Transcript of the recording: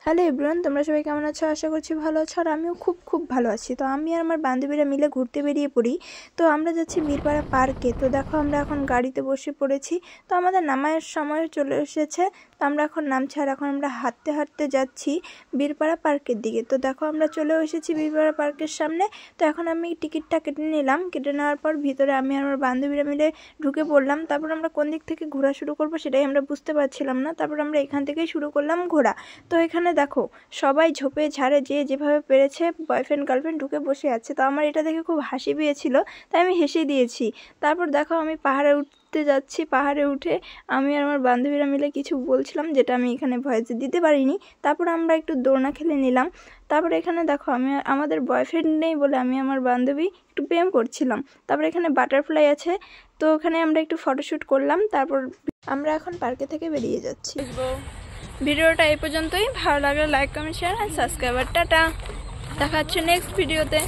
Hello everyone, তোমরা সবাই কেমন আছো? আশা করছি ভালো আছো। আর আমিও খুব খুব ভালো আছি। তো আমি আর আমার বান্ধবীরা মিলে ঘুরতে বেরিয়ে পড়ি। তো আমরা যাচ্ছি বীরপাড়া পার্কে। তো দেখো আমরা এখন গাড়িতে বসে পড়েছি। তো আমাদের নামার সময় চলে এসেছে। তো আমরা এখন নামছি আর এখন আমরা হাঁটতে হাঁটতে যাচ্ছি বীরপাড়া পার্কের দিকে। তো দেখো আমরা চলেও এসেছি বীরপাড়া পার্কের সামনে। তো এখন আমি টিকিটটা কেটে নিলাম। কেটে নেওয়ার পর ভিতরে আমি আর আমার বান্ধবীরা মিলে ঢুকে পড়লাম। তারপর আমরা কোন দিক থেকে ঘোরা শুরু করবো সেটাই আমরা বুঝতে পারছিলাম না। তারপর আমরা এখান থেকেই শুরু করলাম ঘোরা। তো এখানে দেখো সবাই ঝোপে ঝাড়ে যে যেভাবে পেরেছে বয়ফ্রেন্ড গার্লফ্রেন্ড ঢুকে বসে আছে। তো আমার এটা দেখে খুব হাসি পেয়েছিল, তাই আমি হেসে দিয়েছি। তারপর দেখো আমি পাহাড়ে উঠতে যাচ্ছি। পাহাড়ে উঠে আমি আর আমার বান্ধবীরা মিলে কিছু বলছিলাম, যেটা আমি এখানে ভয়েসে দিতে পারিনি। তারপর আমরা একটু দোলনা খেলে নিলাম। তারপরে এখানে দেখো আমাদের বয়ফ্রেন্ড নেই বলে আমি আমার বান্ধবী একটু প্রেম করছিলাম। তারপর এখানে বাটারফ্লাই আছে, তো ওখানে আমরা একটু ফটোশ্যুট করলাম। তারপর আমরা এখন পার্কে থেকে বেরিয়ে যাচ্ছি। ভিডিওটা এই পর্যন্তই। ভালো লাগলে লাইক কমেন্ট শেয়ার আর সাবস্ক্রাইবার। টাটা, দেখা হচ্ছে নেক্সট ভিডিওতে।